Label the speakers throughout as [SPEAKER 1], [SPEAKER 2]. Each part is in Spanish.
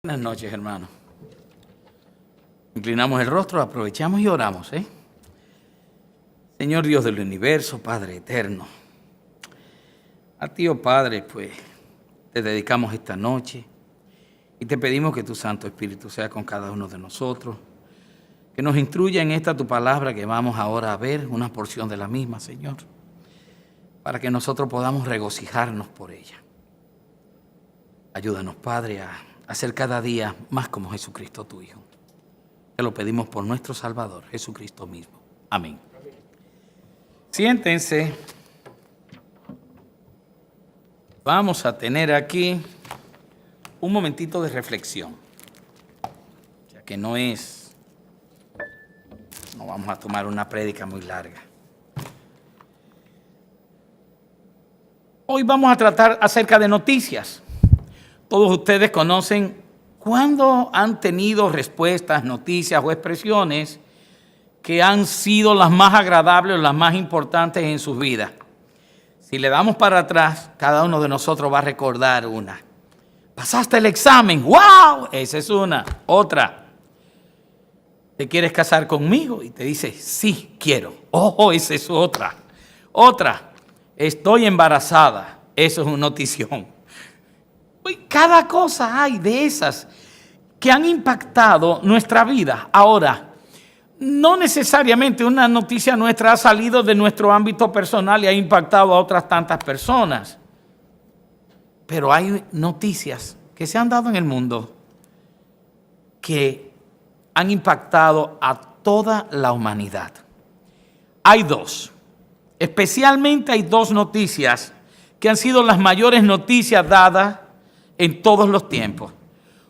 [SPEAKER 1] Buenas noches, hermano. Inclinamos el rostro, aprovechamos y oramos, Señor Dios del universo, Padre eterno, a ti, oh Padre, pues te dedicamos esta noche y te pedimos que tu Santo Espíritu sea con cada uno de nosotros, que nos instruya en esta tu palabra que vamos ahora a ver, una porción de la misma, Señor, para que nosotros podamos regocijarnos por ella. Ayúdanos, Padre, a ser cada día más como Jesucristo, tu Hijo. Te lo pedimos por nuestro Salvador, Jesucristo mismo. Amén. Siéntense. Vamos a tener aquí un momentito de reflexión. Ya que no vamos a tomar una prédica muy larga. Hoy vamos a tratar acerca de noticias. Todos ustedes conocen cuándo han tenido respuestas, noticias o expresiones que han sido las más agradables o las más importantes en sus vidas. Si le damos para atrás, cada uno de nosotros va a recordar una. Pasaste el examen, ¡wow! Esa es una. Otra. ¿Te quieres casar conmigo? Y te dice, sí, quiero. ¡Oh, esa es otra! Otra. Estoy embarazada. Eso es una notición. Cada cosa hay de esas que han impactado nuestra vida. Ahora, no necesariamente una noticia nuestra ha salido de nuestro ámbito personal y ha impactado a otras tantas personas. Pero hay noticias que se han dado en el mundo que han impactado a toda la humanidad. Hay dos. Especialmente hay dos noticias que han sido las mayores noticias dadas en todos los tiempos.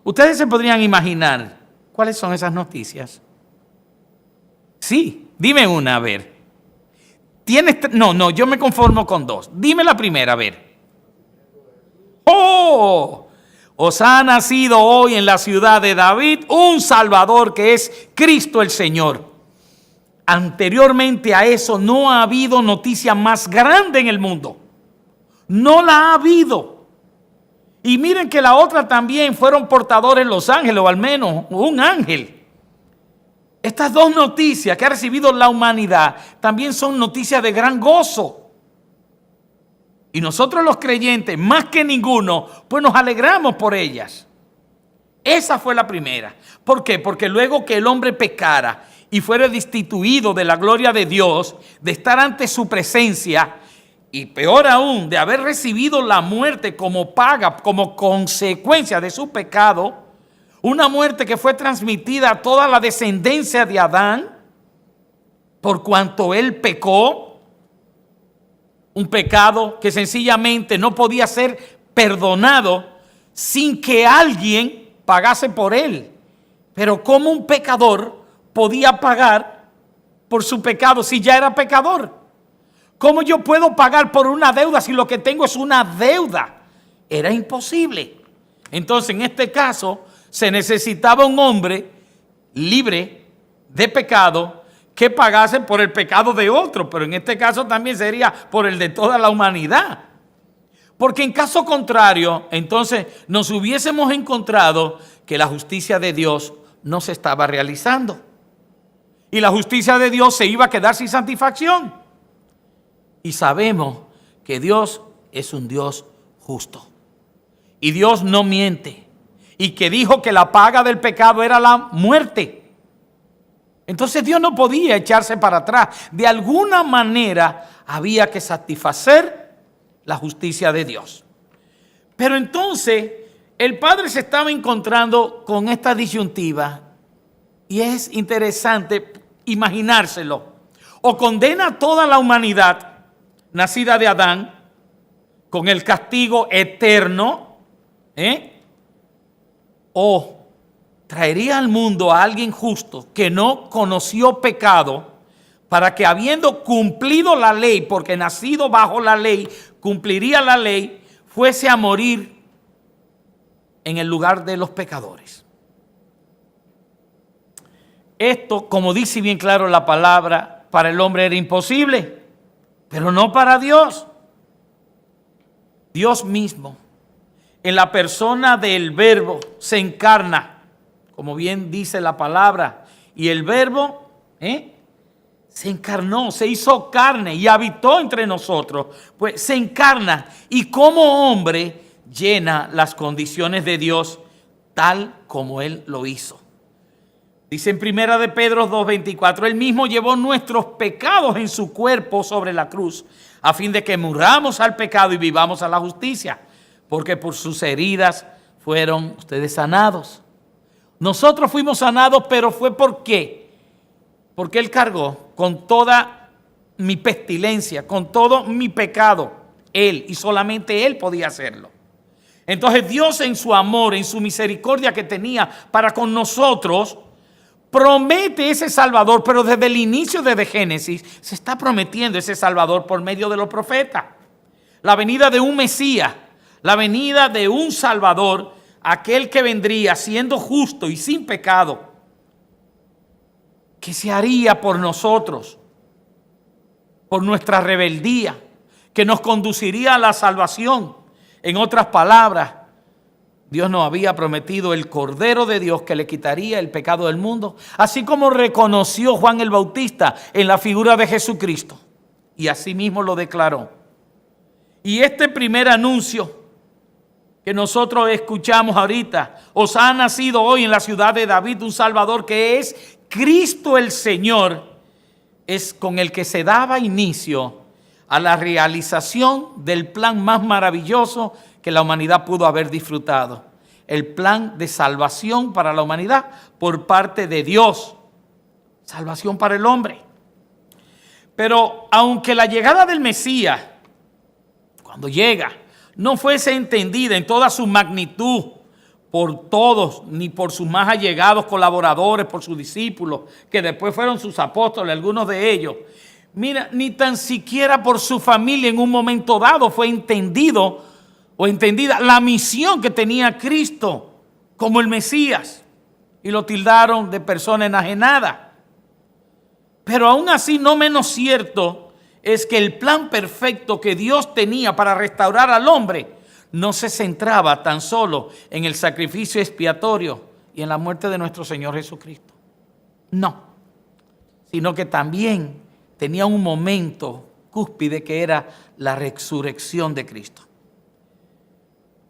[SPEAKER 1] Ustedes se podrían imaginar cuáles son esas noticias. Sí, dime una, a ver. No, yo me conformo con dos. Dime la primera, a ver. ¡Oh! Os ha nacido hoy en la ciudad de David un Salvador que es Cristo el Señor. Anteriormente a eso no ha habido noticia más grande en el mundo. No la ha habido. Y miren que la otra también fueron portadores los ángeles, o al menos un ángel. Estas dos noticias que ha recibido la humanidad también son noticias de gran gozo. Y nosotros los creyentes, más que ninguno, pues nos alegramos por ellas. Esa fue la primera. ¿Por qué? Porque luego que el hombre pecara y fuera destituido de la gloria de Dios, de estar ante su presencia, y peor aún, de haber recibido la muerte como paga, como consecuencia de su pecado, una muerte que fue transmitida a toda la descendencia de Adán, por cuanto él pecó, un pecado que sencillamente no podía ser perdonado sin que alguien pagase por él. Pero ¿cómo un pecador podía pagar por su pecado si ya era pecador? ¿Cómo yo puedo pagar por una deuda si lo que tengo es una deuda? Era imposible. Entonces, en este caso, se necesitaba un hombre libre de pecado que pagase por el pecado de otro, pero en este caso también sería por el de toda la humanidad. Porque en caso contrario, entonces nos hubiésemos encontrado que la justicia de Dios no se estaba realizando. Y la justicia de Dios se iba a quedar sin satisfacción. Y sabemos que Dios es un Dios justo. Y Dios no miente. Y que dijo que la paga del pecado era la muerte. Entonces Dios no podía echarse para atrás. De alguna manera había que satisfacer la justicia de Dios. Pero entonces el Padre se estaba encontrando con esta disyuntiva. Y es interesante imaginárselo. O condena a toda la humanidad nacida de Adán, con el castigo eterno, o traería al mundo a alguien justo que no conoció pecado, para que habiendo cumplido la ley, porque nacido bajo la ley, cumpliría la ley, fuese a morir en el lugar de los pecadores. Esto, como dice bien claro la palabra, para el hombre era imposible. Pero no para Dios. Dios mismo en la persona del Verbo, se encarna, como bien dice la palabra, y el Verbo se encarnó, se hizo carne y habitó entre nosotros. Pues se encarna y como hombre llena las condiciones de Dios tal como Él lo hizo. Dice en Primera de Pedro 2:24, Él mismo llevó nuestros pecados en su cuerpo sobre la cruz, a fin de que muramos al pecado y vivamos a la justicia, porque por sus heridas fueron ustedes sanados. Nosotros fuimos sanados, pero fue ¿por qué? Porque Él cargó con toda mi pestilencia, con todo mi pecado. Él, y solamente Él podía hacerlo. Entonces Dios en su amor, en su misericordia que tenía para con nosotros, promete ese Salvador, pero desde el inicio de Génesis se está prometiendo ese Salvador por medio de los profetas. La venida de un Mesías, la venida de un Salvador, aquel que vendría siendo justo y sin pecado, que se haría por nosotros, por nuestra rebeldía, que nos conduciría a la salvación. En otras palabras, Dios nos había prometido el Cordero de Dios que le quitaría el pecado del mundo, así como reconoció Juan el Bautista en la figura de Jesucristo, y así mismo lo declaró. Y este primer anuncio que nosotros escuchamos ahorita, os ha nacido hoy en la ciudad de David un Salvador que es Cristo el Señor, es con el que se daba inicio a la realización del plan más maravilloso que la humanidad pudo haber disfrutado. El plan de salvación para la humanidad por parte de Dios. Salvación para el hombre. Pero aunque la llegada del Mesías, cuando llega, no fuese entendida en toda su magnitud por todos, ni por sus más allegados colaboradores, por sus discípulos, que después fueron sus apóstoles, algunos de ellos. Mira, ni tan siquiera por su familia en un momento dado fue entendido o entendida la misión que tenía Cristo como el Mesías, y lo tildaron de persona enajenada. Pero aún así, no menos cierto es que el plan perfecto que Dios tenía para restaurar al hombre no se centraba tan solo en el sacrificio expiatorio y en la muerte de nuestro Señor Jesucristo. No, sino que también tenía un momento cúspide que era la resurrección de Cristo.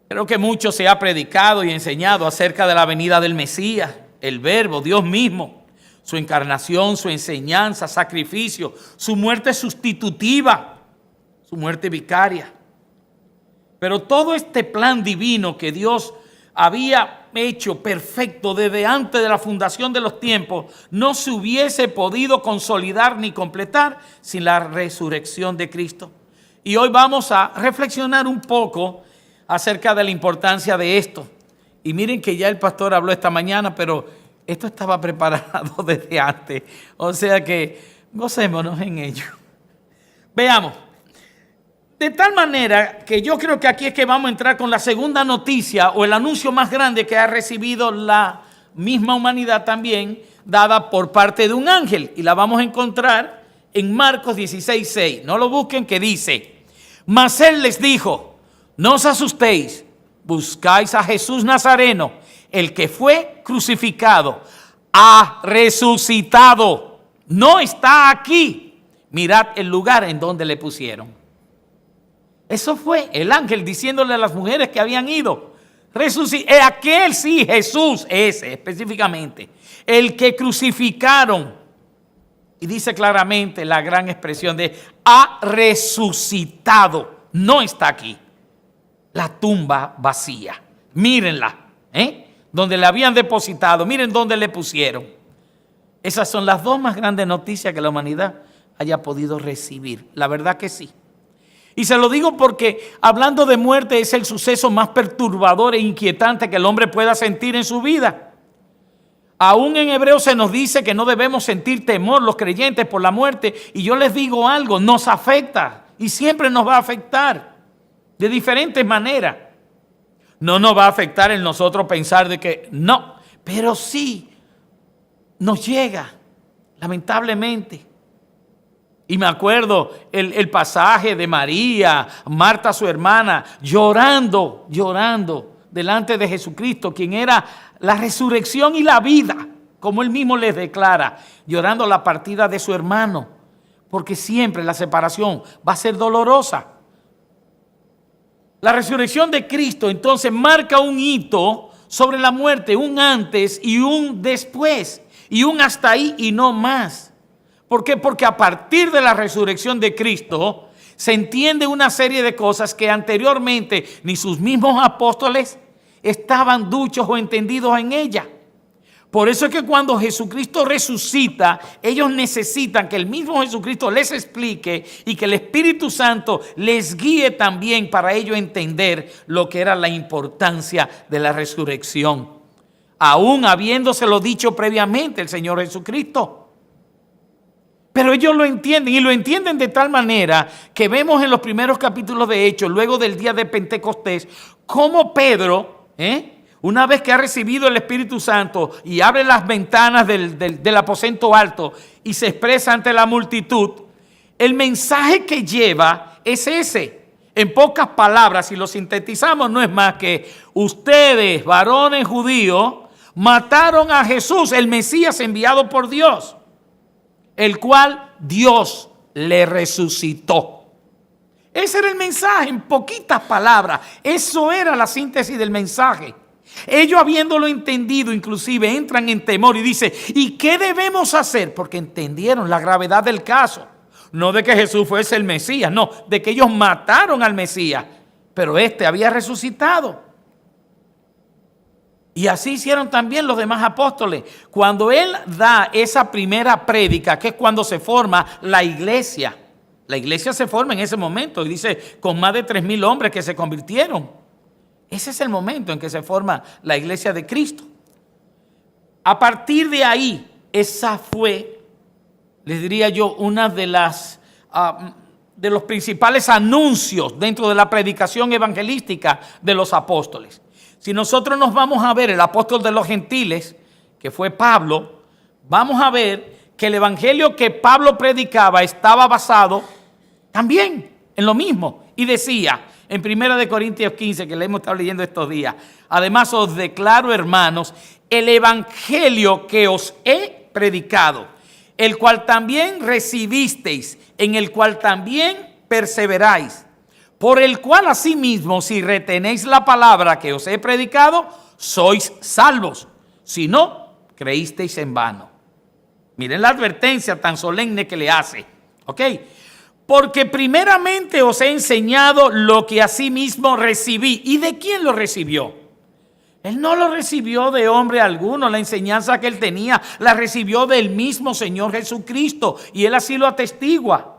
[SPEAKER 1] Creo que mucho se ha predicado y enseñado acerca de la venida del Mesías, el Verbo, Dios mismo, su encarnación, su enseñanza, sacrificio, su muerte sustitutiva, su muerte vicaria. Pero todo este plan divino que Dios había hecho perfecto desde antes de la fundación de los tiempos, no se hubiese podido consolidar ni completar sin la resurrección de Cristo. Y hoy vamos a reflexionar un poco acerca de la importancia de esto. Y miren que ya el pastor habló esta mañana, pero esto estaba preparado desde antes. O sea que gocémonos en ello. Veamos. De tal manera que yo creo que aquí es que vamos a entrar con la segunda noticia o el anuncio más grande que ha recibido la misma humanidad también, dada por parte de un ángel. Y la vamos a encontrar en Marcos 16:6. No lo busquen, que dice: mas él les dijo, no os asustéis, buscáis a Jesús Nazareno, el que fue crucificado, ha resucitado, no está aquí. Mirad el lugar en donde le pusieron. Eso fue el ángel diciéndole a las mujeres que habían ido. Aquel sí, Jesús, ese específicamente, el que crucificaron. Y dice claramente la gran expresión de ha resucitado, no está aquí. La tumba vacía, mírenla, donde le habían depositado, miren dónde le pusieron. Esas son las dos más grandes noticias que la humanidad haya podido recibir. La verdad que sí. Y se lo digo porque hablando de muerte es el suceso más perturbador e inquietante que el hombre pueda sentir en su vida. Aún en Hebreos se nos dice que no debemos sentir temor los creyentes por la muerte. Y yo les digo algo, nos afecta y siempre nos va a afectar de diferentes maneras. No nos va a afectar en nosotros pensar de que no, pero sí nos llega, lamentablemente. Y me acuerdo el pasaje de María, Marta su hermana, llorando delante de Jesucristo, quien era la resurrección y la vida, como él mismo les declara, llorando la partida de su hermano, porque siempre la separación va a ser dolorosa. La resurrección de Cristo entonces marca un hito sobre la muerte, un antes y un después, y un hasta ahí y no más. ¿Por qué? Porque a partir de la resurrección de Cristo se entiende una serie de cosas que anteriormente ni sus mismos apóstoles estaban duchos o entendidos en ella. Por eso es que cuando Jesucristo resucita, ellos necesitan que el mismo Jesucristo les explique y que el Espíritu Santo les guíe también para ellos entender lo que era la importancia de la resurrección, aún habiéndoselo dicho previamente el Señor Jesucristo. Pero ellos lo entienden y lo entienden de tal manera que vemos en los primeros capítulos de Hechos, luego del día de Pentecostés, cómo Pedro, una vez que ha recibido el Espíritu Santo y abre las ventanas del aposento alto y se expresa ante la multitud, el mensaje que lleva es ese. En pocas palabras, si lo sintetizamos, no es más que ustedes, varones judíos, mataron a Jesús, el Mesías enviado por Dios, el cual Dios le resucitó. Ese era el mensaje, en poquitas palabras. Eso era la síntesis del mensaje. Ellos, habiéndolo entendido, inclusive entran en temor y dicen, ¿y qué debemos hacer? Porque entendieron la gravedad del caso. No de que Jesús fuese el Mesías, no, de que ellos mataron al Mesías, pero este había resucitado. Y así hicieron también los demás apóstoles. Cuando él da esa primera prédica, que es cuando se forma la iglesia. La iglesia se forma en ese momento y dice con más de 3,000 hombres que se convirtieron. Ese es el momento en que se forma la iglesia de Cristo. A partir de ahí, esa fue, les diría yo, una de los principales anuncios dentro de la predicación evangelística de los apóstoles. Si nosotros nos vamos a ver el apóstol de los gentiles, que fue Pablo, vamos a ver que el evangelio que Pablo predicaba estaba basado también en lo mismo. Y decía en 1 Corintios 15, que le hemos estado leyendo estos días, además os declaro, hermanos, el evangelio que os he predicado, el cual también recibisteis, en el cual también perseveráis, por el cual asimismo, si retenéis la palabra que os he predicado, sois salvos. Si no, creísteis en vano. Miren la advertencia tan solemne que le hace. ¿Ok? Porque primeramente os he enseñado lo que asimismo recibí. ¿Y de quién lo recibió? Él no lo recibió de hombre alguno. La enseñanza que él tenía la recibió del mismo Señor Jesucristo. Y él así lo atestigua.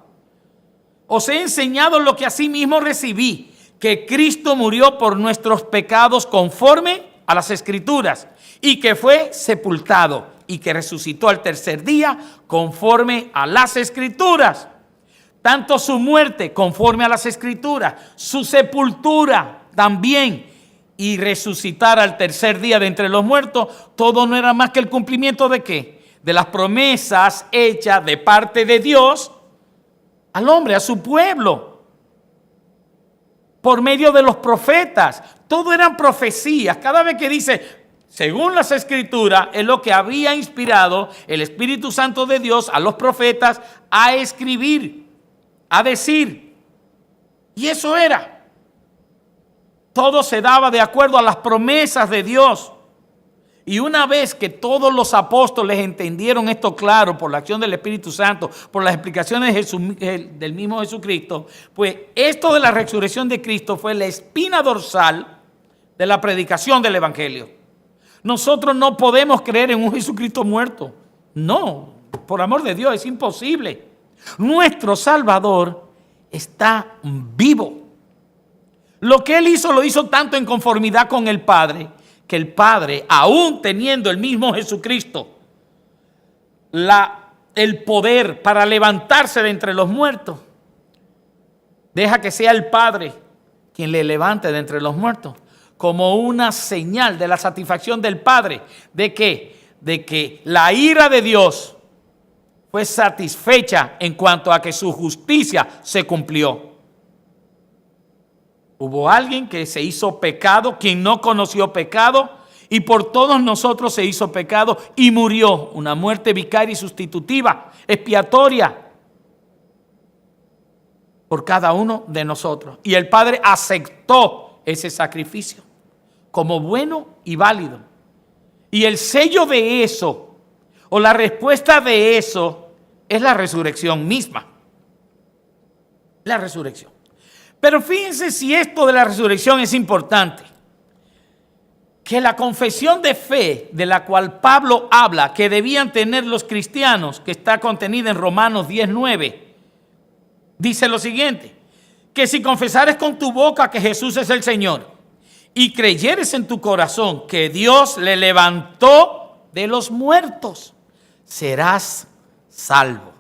[SPEAKER 1] Os he enseñado lo que asimismo recibí, que Cristo murió por nuestros pecados conforme a las Escrituras, y que fue sepultado, y que resucitó al tercer día conforme a las Escrituras. Tanto su muerte conforme a las Escrituras, su sepultura también, y resucitar al tercer día de entre los muertos, todo no era más que el cumplimiento ¿de qué? De las promesas hechas de parte de Dios al hombre, a su pueblo, por medio de los profetas. Todo eran profecías. Cada vez que dice, según las Escrituras, es lo que había inspirado el Espíritu Santo de Dios a los profetas a escribir, a decir. Y eso era. Todo se daba de acuerdo a las promesas de Dios. Y una vez que todos los apóstoles entendieron esto claro por la acción del Espíritu Santo, por las explicaciones del mismo Jesucristo, pues esto de la resurrección de Cristo fue la espina dorsal de la predicación del Evangelio. Nosotros no podemos creer en un Jesucristo muerto. No, por amor de Dios, es imposible. Nuestro Salvador está vivo. Lo que Él hizo, lo hizo tanto en conformidad con el Padre, que el Padre, aún teniendo el mismo Jesucristo el poder para levantarse de entre los muertos, deja que sea el Padre quien le levante de entre los muertos, como una señal de la satisfacción del Padre, de que la ira de Dios fue satisfecha en cuanto a que su justicia se cumplió. Hubo alguien que se hizo pecado, quien no conoció pecado, y por todos nosotros se hizo pecado y murió, una muerte vicaria y sustitutiva, expiatoria, por cada uno de nosotros. Y el Padre aceptó ese sacrificio como bueno y válido. Y el sello de eso, o la respuesta de eso, es la resurrección misma. La resurrección. Pero fíjense si esto de la resurrección es importante. Que la confesión de fe de la cual Pablo habla, que debían tener los cristianos, que está contenida en Romanos 10:9, dice lo siguiente: que si confesares con tu boca que Jesús es el Señor y creyeres en tu corazón que Dios le levantó de los muertos, serás salvo.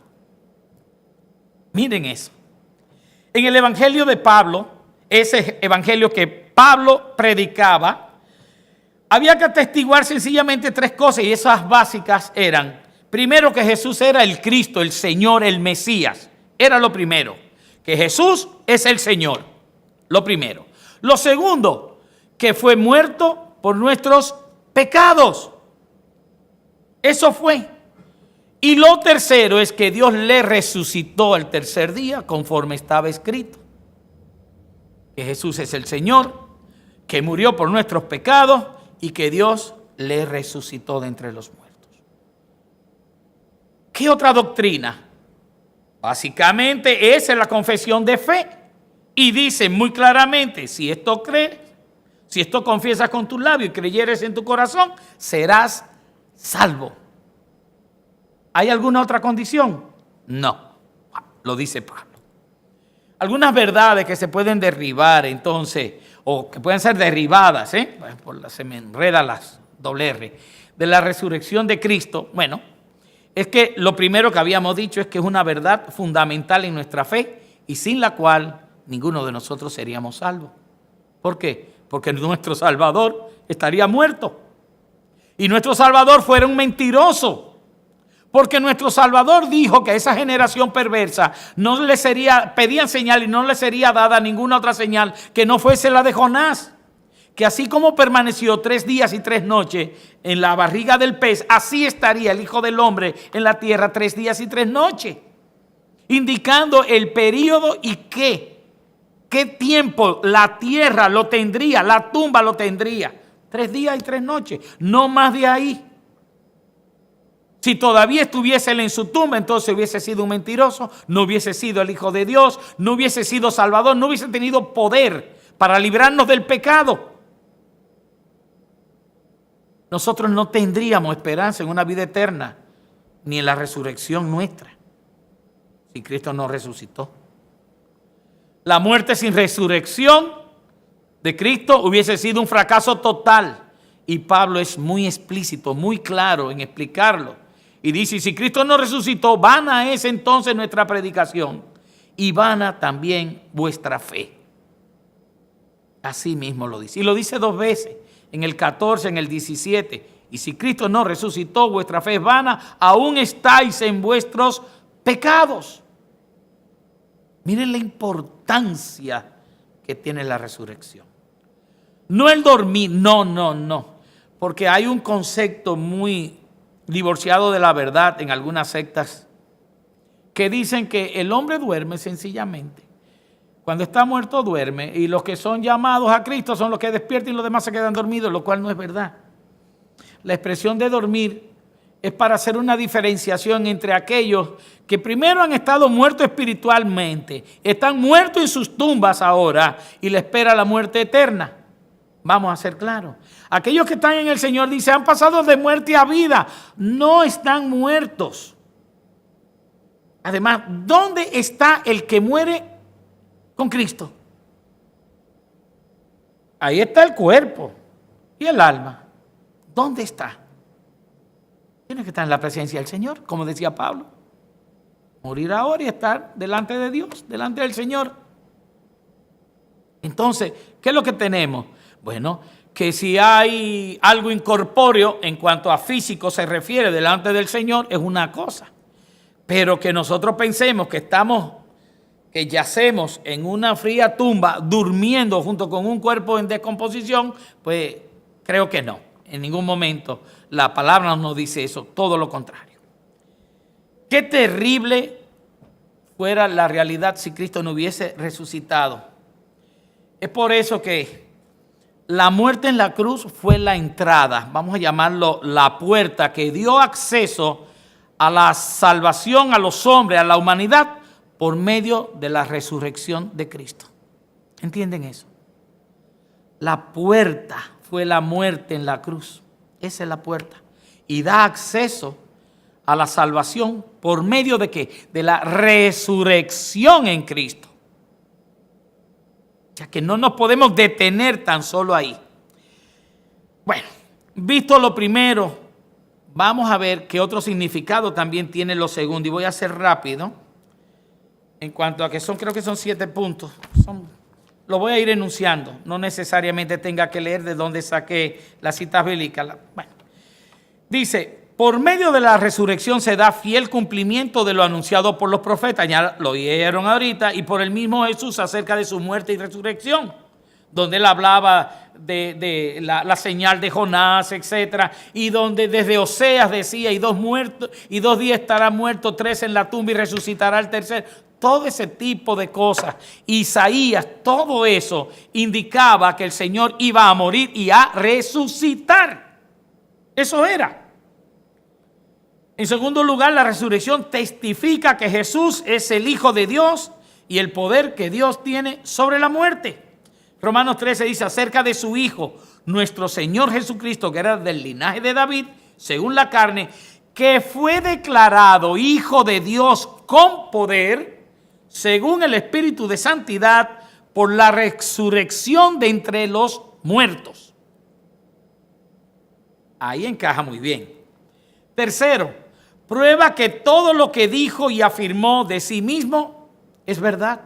[SPEAKER 1] Miren eso. En el evangelio de Pablo, ese evangelio que Pablo predicaba, había que atestiguar sencillamente tres cosas, y esas básicas eran: primero, que Jesús era el Cristo, el Señor, el Mesías. Era lo primero, que Jesús es el Señor, lo primero. Lo segundo, que fue muerto por nuestros pecados. Eso fue. Y lo tercero es que Dios le resucitó al tercer día, conforme estaba escrito. Que Jesús es el Señor, que murió por nuestros pecados y que Dios le resucitó de entre los muertos. ¿Qué otra doctrina? Básicamente esa es la confesión de fe. Y dice muy claramente: si esto crees, si esto confiesas con tus labios y creyeres en tu corazón, serás salvo. ¿Hay alguna otra condición? No, lo dice Pablo. Algunas verdades que se pueden derribar entonces, o que pueden ser derribadas, se me enredan las doble R, de la resurrección de Cristo. Bueno, es que lo primero que habíamos dicho es que es una verdad fundamental en nuestra fe y sin la cual ninguno de nosotros seríamos salvos. ¿Por qué? Porque nuestro Salvador estaría muerto y nuestro Salvador fuera un mentiroso. Porque nuestro Salvador dijo que a esa generación perversa no le sería, pedían señal y no le sería dada ninguna otra señal que no fuese la de Jonás. Que así como permaneció 3 días y 3 noches en la barriga del pez, así estaría el Hijo del Hombre en la tierra 3 días y 3 noches. Indicando el periodo y qué tiempo la tierra lo tendría, la tumba lo tendría. 3 días y 3 noches, no más de ahí. Si todavía estuviese él en su tumba, entonces hubiese sido un mentiroso, no hubiese sido el Hijo de Dios, no hubiese sido Salvador, no hubiese tenido poder para librarnos del pecado. Nosotros no tendríamos esperanza en una vida eterna, ni en la resurrección nuestra, si Cristo no resucitó. La muerte sin resurrección de Cristo hubiese sido un fracaso total. Y Pablo es muy explícito, muy claro en explicarlo. Y dice: si Cristo no resucitó, vana es entonces nuestra predicación y vana también vuestra fe. Así mismo lo dice. Y lo dice 2 veces, en el 14, en el 17. Y si Cristo no resucitó, vuestra fe es vana, aún estáis en vuestros pecados. Miren la importancia que tiene la resurrección. No el dormir, no. Porque hay un concepto muy divorciado de la verdad en algunas sectas que dicen que el hombre duerme sencillamente. Cuando está muerto duerme y los que son llamados a Cristo son los que despiertan y los demás se quedan dormidos, lo cual no es verdad. La expresión de dormir es para hacer una diferenciación entre aquellos que primero han estado muertos espiritualmente, están muertos en sus tumbas ahora y les espera la muerte eterna. Vamos a ser claros. Aquellos que están en el Señor, dice, han pasado de muerte a vida. No están muertos. Además, ¿dónde está el que muere con Cristo? Ahí está el cuerpo y el alma. ¿Dónde está? Tiene que estar en la presencia del Señor, como decía Pablo. Morir ahora y estar delante de Dios, delante del Señor. Entonces, ¿qué es lo que tenemos? Bueno, que si hay algo incorpóreo en cuanto a físico se refiere delante del Señor, es una cosa. Pero que nosotros pensemos que yacemos en una fría tumba durmiendo junto con un cuerpo en descomposición, pues creo que no. En ningún momento la palabra nos dice eso, todo lo contrario. Qué terrible fuera la realidad si Cristo no hubiese resucitado. Es por eso que la muerte en la cruz fue la entrada, vamos a llamarlo la puerta, que dio acceso a la salvación a los hombres, a la humanidad, por medio de la resurrección de Cristo. ¿Entienden eso? La puerta fue la muerte en la cruz. Esa es la puerta. Y da acceso a la salvación por medio de ¿qué? De la resurrección en Cristo. Ya que no nos podemos detener tan solo ahí. Bueno, visto lo primero, vamos a ver qué otro significado también tiene lo segundo. Y voy a ser rápido. En cuanto a que creo que son 7 puntos. Lo voy a ir enunciando. No necesariamente tenga que leer de dónde saqué las citas bíblicas. Bueno, dice, por medio de la resurrección se da fiel cumplimiento de lo anunciado por los profetas. Ya lo oyeron ahorita. Y por el mismo Jesús acerca de su muerte y resurrección. Donde él hablaba de la señal de Jonás, etcétera, y donde desde Oseas decía, y 2 días estará muerto, 3 en la tumba y resucitará el tercero. Todo ese tipo de cosas, Isaías, todo eso indicaba que el Señor iba a morir y a resucitar. Eso era. En segundo lugar, la resurrección testifica que Jesús es el Hijo de Dios y el poder que Dios tiene sobre la muerte. Romanos 13 dice acerca de su Hijo, nuestro Señor Jesucristo, que era del linaje de David, según la carne, que fue declarado Hijo de Dios con poder, según el Espíritu de Santidad, por la resurrección de entre los muertos. Ahí encaja muy bien. Tercero, prueba que todo lo que dijo y afirmó de sí mismo es verdad.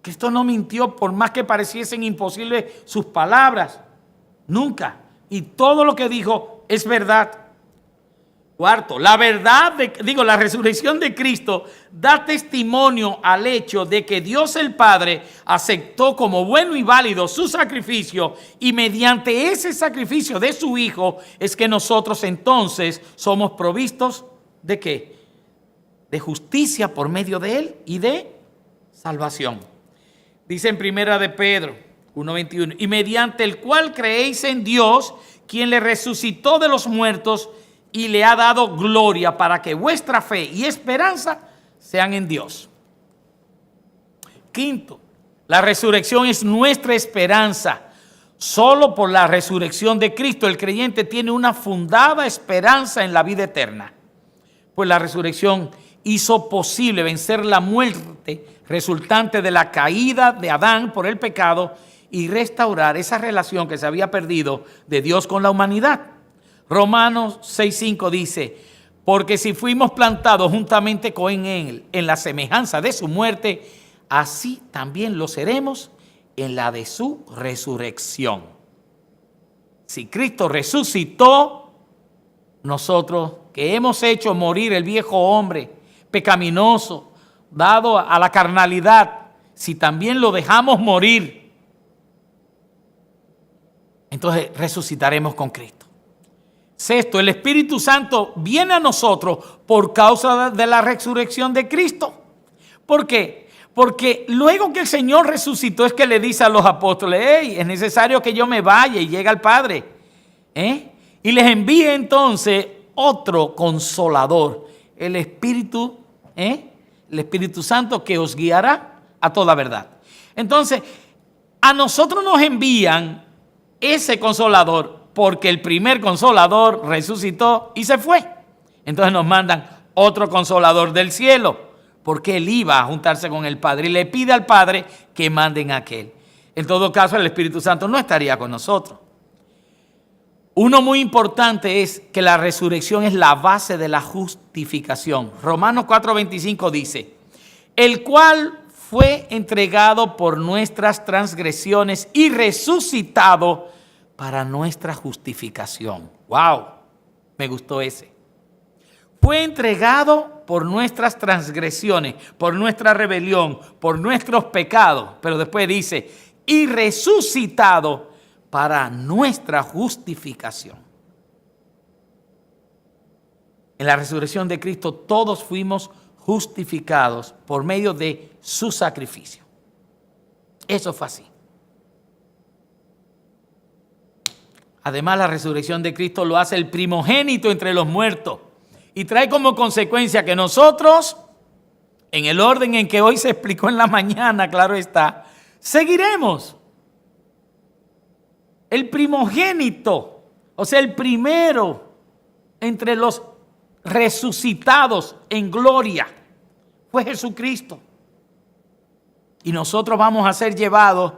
[SPEAKER 1] Que esto no mintió por más que pareciesen imposibles sus palabras. Nunca. Y todo lo que dijo es verdad. Cuarto, la resurrección de Cristo da testimonio al hecho de que Dios el Padre aceptó como bueno y válido su sacrificio y mediante ese sacrificio de su Hijo es que nosotros entonces somos provistos ¿de qué? De justicia por medio de Él y de salvación. Dice en Primera de Pedro 1:21, y mediante el cual creéis en Dios, quien le resucitó de los muertos y le ha dado gloria para que vuestra fe y esperanza sean en Dios. Quinto, la resurrección es nuestra esperanza. Solo por la resurrección de Cristo el creyente tiene una fundada esperanza en la vida eterna. Pues la resurrección hizo posible vencer la muerte resultante de la caída de Adán por el pecado y restaurar esa relación que se había perdido de Dios con la humanidad. Romanos 6:5 dice, porque si fuimos plantados juntamente con Él en la semejanza de su muerte, así también lo seremos en la de su resurrección. Si Cristo resucitó, nosotros que hemos hecho morir el viejo hombre pecaminoso, dado a la carnalidad, si también lo dejamos morir, entonces resucitaremos con Cristo. Sexto, el Espíritu Santo viene a nosotros por causa de la resurrección de Cristo. ¿Por qué? Porque luego que el Señor resucitó es que le dice a los apóstoles, hey, es necesario que yo me vaya y llegue al Padre. Y les envíe entonces otro consolador, el Espíritu Santo que os guiará a toda verdad. Entonces, a nosotros nos envían ese consolador porque el primer consolador resucitó y se fue. Entonces nos mandan otro consolador del cielo, porque él iba a juntarse con el Padre y le pide al Padre que manden a aquel. En todo caso, el Espíritu Santo no estaría con nosotros. Uno muy importante es que la resurrección es la base de la justificación. Romanos 4:25 dice, el cual fue entregado por nuestras transgresiones y resucitado para nuestra justificación. ¡Wow! Me gustó ese. fue entregado por nuestras transgresiones, por nuestra rebelión, por nuestros pecados. Pero después dice, y resucitado para nuestra justificación. En la resurrección de Cristo todos fuimos justificados por medio de su sacrificio. Eso fue así. Además, la resurrección de Cristo lo hace el primogénito entre los muertos y trae como consecuencia que nosotros, en el orden en que hoy se explicó en la mañana, claro está, seguiremos. El primogénito, o sea, el primero entre los resucitados en gloria, fue Jesucristo. Y nosotros vamos a ser llevados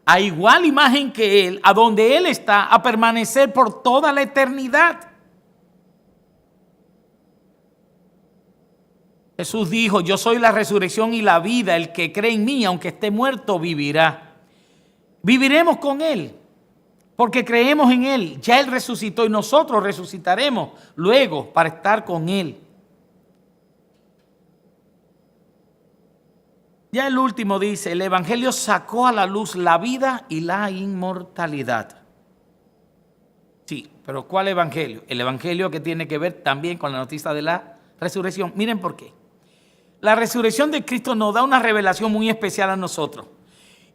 [SPEAKER 1] a igual imagen que Él, a donde Él está, a permanecer por toda la eternidad. Jesús dijo, yo soy la resurrección y la vida, el que cree en mí, aunque esté muerto, vivirá. Viviremos con Él, porque creemos en Él. Ya Él resucitó y nosotros resucitaremos luego para estar con Él. Ya el último dice, el Evangelio sacó a la luz la vida y la inmortalidad. Sí, pero ¿cuál Evangelio? El Evangelio que tiene que ver también con la noticia de la resurrección. Miren por qué. La resurrección de Cristo nos da una revelación muy especial a nosotros.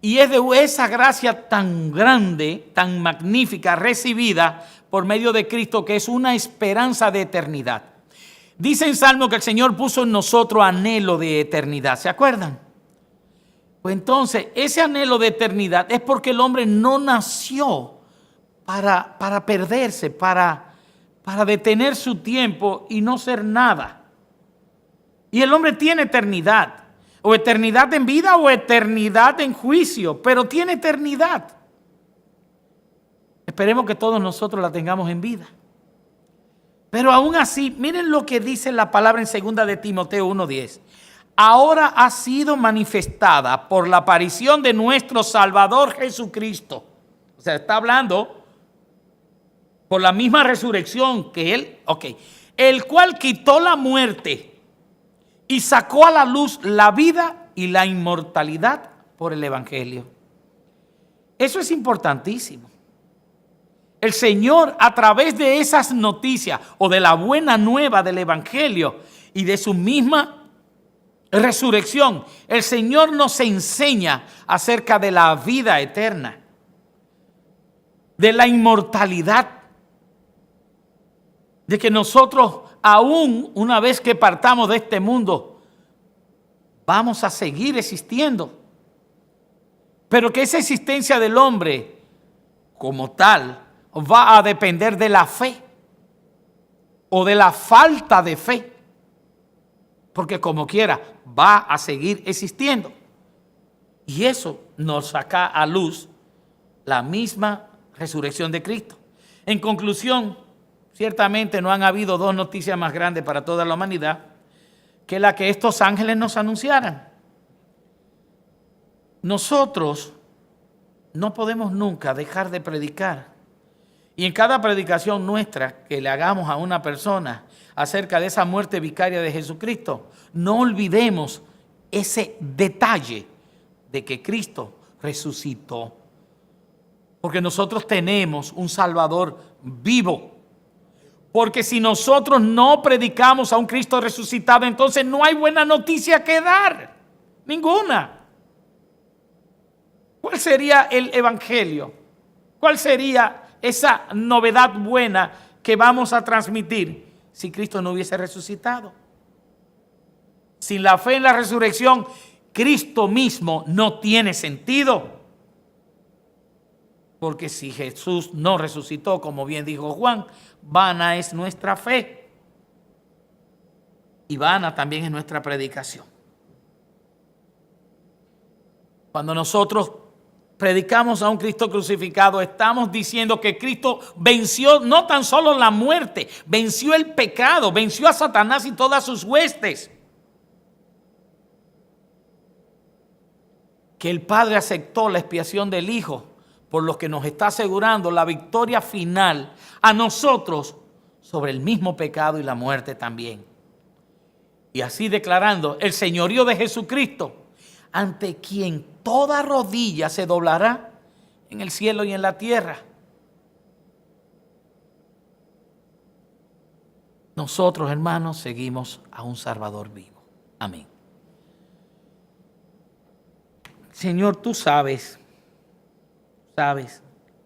[SPEAKER 1] Y es de esa gracia tan grande, tan magnífica, recibida por medio de Cristo, que es una esperanza de eternidad. Dice en Salmo que el Señor puso en nosotros anhelo de eternidad. ¿Se acuerdan? Pues entonces, ese anhelo de eternidad es porque el hombre no nació para perderse, para detener su tiempo y no ser nada. Y el hombre tiene eternidad, o eternidad en vida o eternidad en juicio, pero tiene eternidad. Esperemos que todos nosotros la tengamos en vida. Pero aún así, miren lo que dice la palabra en 2 de Timoteo 1:10. Ahora ha sido manifestada por la aparición de nuestro Salvador Jesucristo. O sea, está hablando por la misma resurrección que Él, el cual quitó la muerte y sacó a la luz la vida y la inmortalidad por el Evangelio. Eso es importantísimo. El Señor, a través de esas noticias o de la buena nueva del Evangelio y de su misma resurrección, el Señor nos enseña acerca de la vida eterna, de la inmortalidad, de que nosotros, aún una vez que partamos de este mundo, vamos a seguir existiendo, pero que esa existencia del hombre como tal va a depender de la fe o de la falta de fe, porque como quiera va a seguir existiendo. Y eso nos saca a luz la misma resurrección de Cristo. En conclusión, ciertamente no han habido dos noticias más grandes para toda la humanidad que la que estos ángeles nos anunciaran. Nosotros no podemos nunca dejar de predicar. Y en cada predicación nuestra que le hagamos a una persona acerca de esa muerte vicaria de Jesucristo, no olvidemos ese detalle de que Cristo resucitó. Porque nosotros tenemos un Salvador vivo. Porque si nosotros no predicamos a un Cristo resucitado, entonces no hay buena noticia que dar. Ninguna. ¿Cuál sería el Evangelio? ¿Cuál sería esa novedad buena que vamos a transmitir si Cristo no hubiese resucitado? Sin la fe en la resurrección, Cristo mismo no tiene sentido. Porque si Jesús no resucitó, como bien dijo Juan, vana es nuestra fe. Y vana también es nuestra predicación. Cuando nosotros predicamos a un Cristo crucificado, estamos diciendo que Cristo venció no tan solo la muerte, venció el pecado, venció a Satanás y todas sus huestes. Que el Padre aceptó la expiación del Hijo, por lo que nos está asegurando la victoria final a nosotros sobre el mismo pecado y la muerte también. Y así declarando el señorío de Jesucristo, ante quien toda rodilla se doblará en el cielo y en la tierra. Nosotros, hermanos, seguimos a un Salvador vivo. Amén. Señor, tú sabes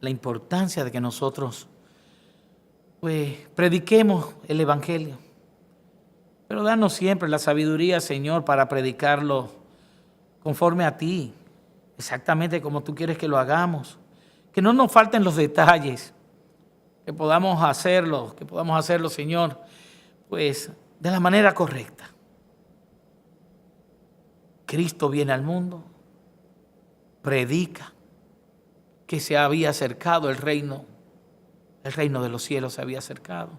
[SPEAKER 1] la importancia de que nosotros prediquemos el Evangelio. Pero danos siempre la sabiduría, Señor, para predicarlo conforme a ti, exactamente como tú quieres que lo hagamos. Que no nos falten los detalles, que podamos hacerlo, Señor, pues de la manera correcta. Cristo viene al mundo, predica que se había acercado el reino de los cielos se había acercado.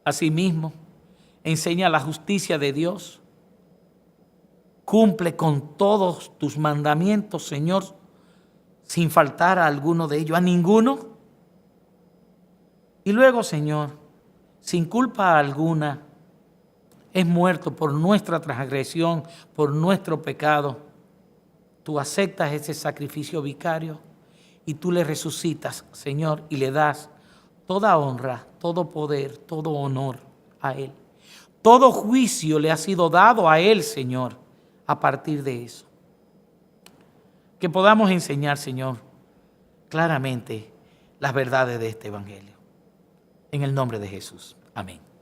[SPEAKER 1] Asimismo, enseña la justicia de Dios, cumple con todos tus mandamientos, Señor, sin faltar a alguno de ellos, a ninguno. Y luego, Señor, sin culpa alguna, es muerto por nuestra transgresión, por nuestro pecado. Tú aceptas ese sacrificio vicario y tú le resucitas, Señor, y le das toda honra, todo poder, todo honor a Él. Todo juicio le ha sido dado a Él, Señor, a partir de eso. Que podamos enseñar, Señor, claramente las verdades de este Evangelio. En el nombre de Jesús. Amén.